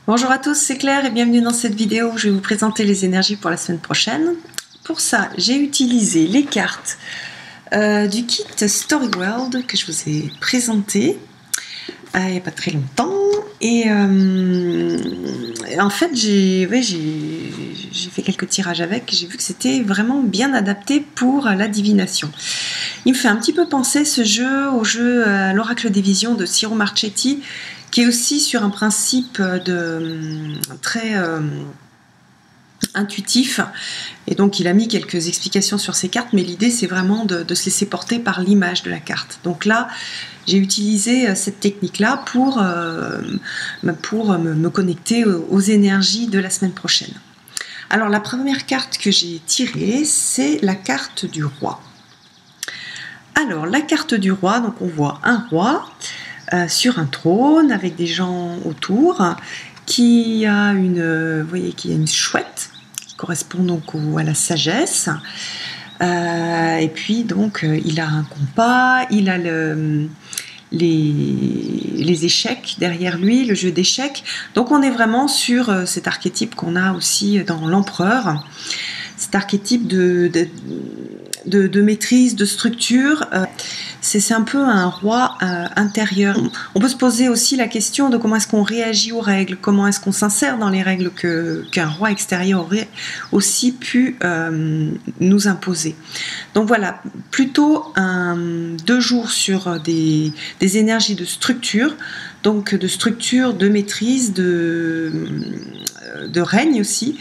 Bonjour à tous, c'est Claire et bienvenue dans cette vidéo où je vais vous présenter les énergies pour la semaine prochaine. Pour ça, j'ai utilisé les cartes du kit Story World que je vous ai présenté il n'y a pas très longtemps. Et en fait, j'ai fait quelques tirages avec. J'ai vu que c'était vraiment bien adapté pour la divination. Il me fait un petit peu penser ce jeu au jeu l'Oracle des Visions de Ciro Marchetti, qui est aussi sur un principe très intuitif. Et donc, il a mis quelques explications sur ces cartes, mais l'idée, c'est vraiment de se laisser porter par l'image de la carte. Donc là, j'ai utilisé cette technique-là pour me connecter aux énergies de la semaine prochaine. Alors, la première carte que j'ai tirée, c'est la carte du roi. Alors, la carte du roi, donc on voit un roi sur un trône avec des gens autour, qui a vous voyez qu'il y a une chouette qui correspond donc à la sagesse. Et puis donc il a un compas, il a les échecs derrière lui, le jeu d'échecs. Donc on est vraiment sur cet archétype qu'on a aussi dans l'empereur, cet archétype de maîtrise, de structure. C'est un peu un roi intérieur. On peut se poser aussi la question de comment est-ce qu'on réagit aux règles, comment est-ce qu'on s'insère dans les règles qu'un roi extérieur aurait aussi pu nous imposer. Donc voilà, plutôt 2 jours sur des énergies de structure, donc de structure, de maîtrise, de règne aussi.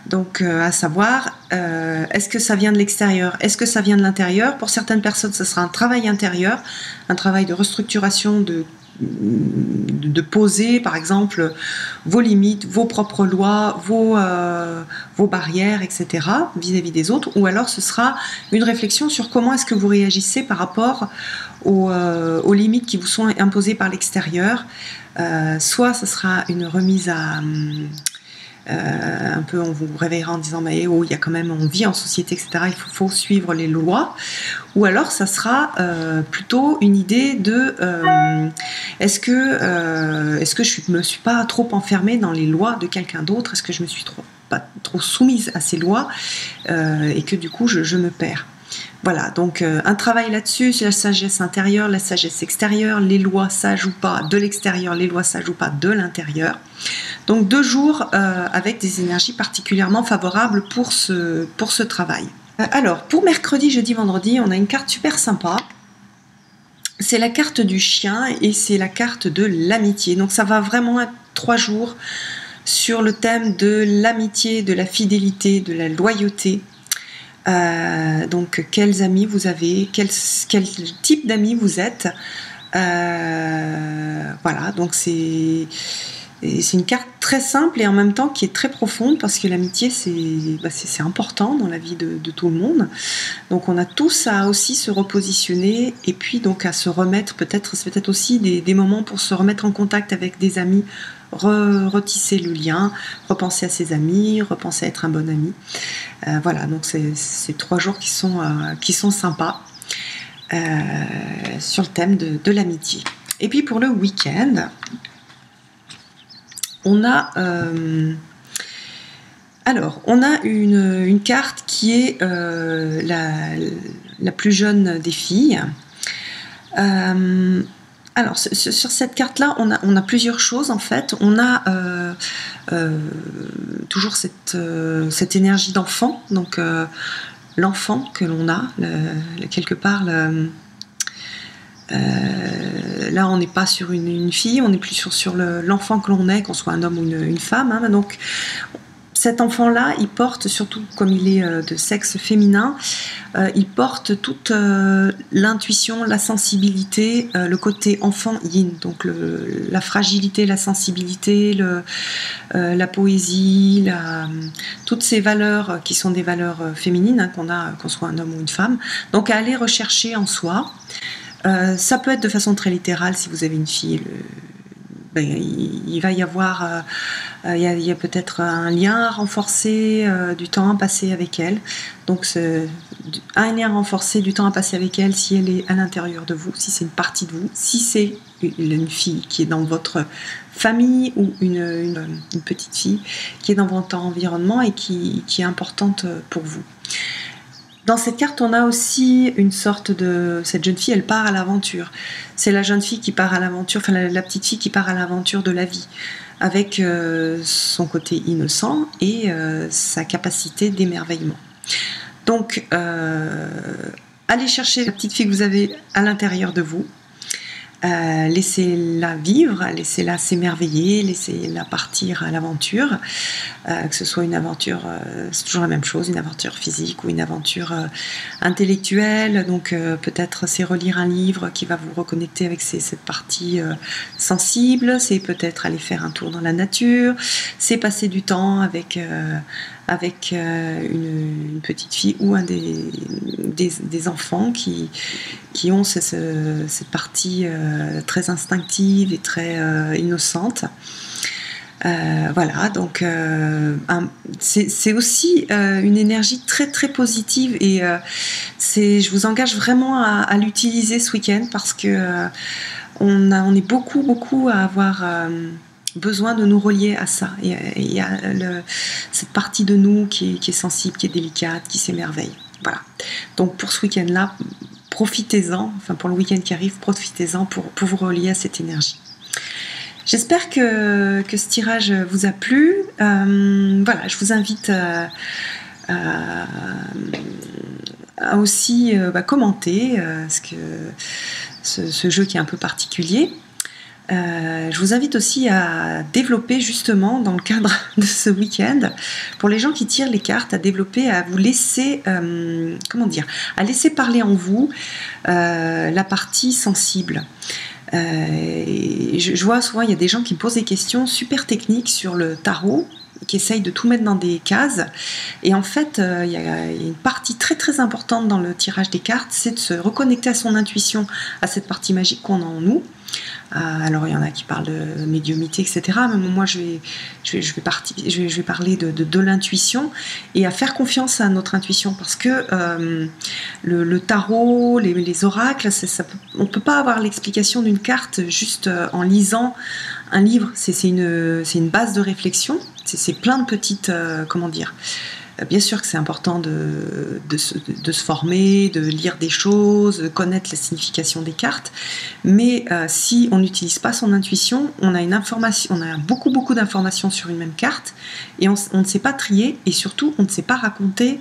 Donc à savoir, est-ce que ça vient de l'extérieur, est-ce que ça vient de l'intérieur? Pour certaines personnes, ce sera un travail intérieur, un travail de restructuration, de poser par exemple vos limites, vos propres lois, vos barrières, etc. vis-à-vis des autres, ou alors ce sera une réflexion sur comment est-ce que vous réagissez par rapport aux limites qui vous sont imposées par l'extérieur. Soit ce sera une remise à... un peu on vous réveillera en disant mais oh, il y a quand même, on vit en société, etc., il faut suivre les lois. Ou alors ça sera plutôt une idée de est-ce que je me suis pas trop enfermée dans les lois de quelqu'un d'autre, est-ce que je me suis pas trop soumise à ces lois et que du coup je me perds. Voilà, donc un travail là-dessus, sur la sagesse intérieure, la sagesse extérieure, les lois sages ou pas de l'extérieur, les lois sages ou pas de l'intérieur. Donc 2 jours avec des énergies particulièrement favorables pour ce travail. Alors, pour mercredi, jeudi, vendredi, on a une carte super sympa. C'est la carte du chien et c'est la carte de l'amitié. Donc ça va vraiment être 3 jours sur le thème de l'amitié, de la fidélité, de la loyauté. Donc quels amis vous avez, quel type d'amis vous êtes. Voilà, donc c'est une carte très simple et en même temps qui est très profonde, parce que l'amitié c'est important dans la vie de tout le monde. Donc on a tous à aussi se repositionner et puis donc à se remettre, c'est peut-être aussi des moments pour se remettre en contact avec des amis, retisser le lien, repenser à ses amis, repenser à être un bon ami. Voilà, donc c'est 3 jours qui sont sympas sur le thème de l'amitié. Et puis pour le week-end, on a une carte qui est la plus jeune des filles. Alors sur cette carte-là, on a plusieurs choses en fait. On a toujours cette énergie d'enfant, donc l'enfant que l'on a quelque part. Là, on n'est pas sur une fille, on est plus sur l'enfant que l'on est, qu'on soit un homme ou une femme. Hein. Donc, cet enfant-là, il porte, surtout comme il est de sexe féminin, il porte toute l'intuition, la sensibilité, le côté enfant yin, donc la fragilité, la sensibilité, la poésie, toutes ces valeurs qui sont des valeurs féminines, hein, qu'on soit un homme ou une femme. Donc, à aller rechercher en soi. Ça peut être de façon très littérale si vous avez une fille. Il va y avoir, il y a peut-être un lien à renforcer, du temps à passer avec elle. Donc un lien renforcé, du temps à passer avec elle si elle est à l'intérieur de vous, si c'est une partie de vous, si c'est une fille qui est dans votre famille ou une petite fille qui est dans votre environnement et qui est importante pour vous. Dans cette carte, on a aussi une sorte de... Cette jeune fille, elle part à l'aventure. C'est la jeune fille qui part à l'aventure, enfin la petite fille qui part à l'aventure de la vie, avec son côté innocent et sa capacité d'émerveillement. Donc, allez chercher la petite fille que vous avez à l'intérieur de vous. Laissez-la vivre, laissez-la s'émerveiller, laissez-la partir à l'aventure, que ce soit une aventure, c'est toujours la même chose, une aventure physique ou une aventure intellectuelle, donc peut-être c'est relire un livre qui va vous reconnecter avec cette partie sensible, c'est peut-être aller faire un tour dans la nature, c'est passer du temps avec une petite fille ou un des enfants qui ont cette partie très instinctive et très innocente. Voilà, donc c'est aussi une énergie très très positive et je vous engage vraiment à l'utiliser ce week-end parce que on est beaucoup à avoir besoin de nous relier à ça. Il y a cette partie de nous qui est sensible, qui est délicate, qui s'émerveille. Voilà. Donc pour ce week-end-là, profitez-en, enfin pour le week-end qui arrive, profitez-en pour vous relier à cette énergie. J'espère que ce tirage vous a plu. Voilà, je vous invite à aussi commenter ce jeu qui est un peu particulier. Je vous invite aussi à développer justement dans le cadre de ce week-end, pour les gens qui tirent les cartes, à développer, à vous laisser, à laisser parler en vous la partie sensible. Je vois souvent, il y a des gens qui me posent des questions super techniques sur le tarot, qui essayent de tout mettre dans des cases. Et en fait, il y a une partie très très importante dans le tirage des cartes, c'est de se reconnecter à son intuition, à cette partie magique qu'on a en nous. Alors il y en a qui parlent de médiumnité, etc. Mais moi je vais parler de l'intuition et à faire confiance à notre intuition parce que le tarot, les oracles, on ne peut pas avoir l'explication d'une carte juste en lisant un livre. C'est une base de réflexion, c'est plein de petites... Bien sûr que c'est important de se former, de lire des choses, de connaître la signification des cartes, mais si on n'utilise pas son intuition, on a beaucoup d'informations sur une même carte et on ne sait pas trier et surtout on ne sait pas raconter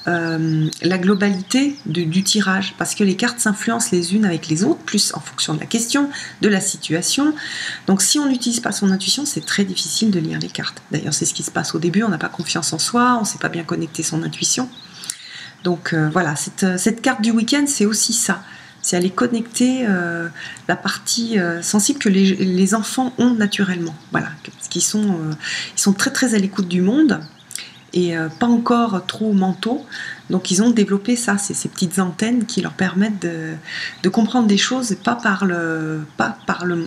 la globalité du tirage parce que les cartes s'influencent les unes avec les autres, plus en fonction de la question, de la situation. Donc si on n'utilise pas son intuition, c'est très difficile de lire les cartes. D'ailleurs, c'est ce qui se passe au début, on n'a pas confiance en soi, on ne sait pas bien connecter son intuition. Donc voilà, cette carte du week-end, c'est aussi ça. C'est aller connecter la partie sensible que les enfants ont naturellement. Voilà, parce qu'ils sont très très à l'écoute du monde. Et pas encore trop mentaux, donc ils ont développé ça, ces petites antennes qui leur permettent de comprendre des choses, pas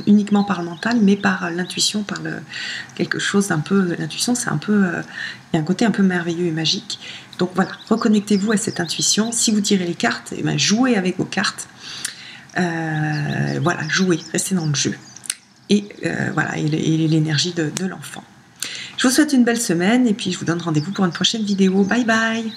uniquement par le mental, mais par l'intuition, par quelque chose d'un peu... L'intuition, c'est un peu... il y a un côté un peu merveilleux et magique. Donc voilà, reconnectez-vous à cette intuition. Si vous tirez les cartes, jouez avec vos cartes. Voilà, jouez, restez dans le jeu. Et voilà, et l'énergie de l'enfant. Je vous souhaite une belle semaine et puis je vous donne rendez-vous pour une prochaine vidéo. Bye bye!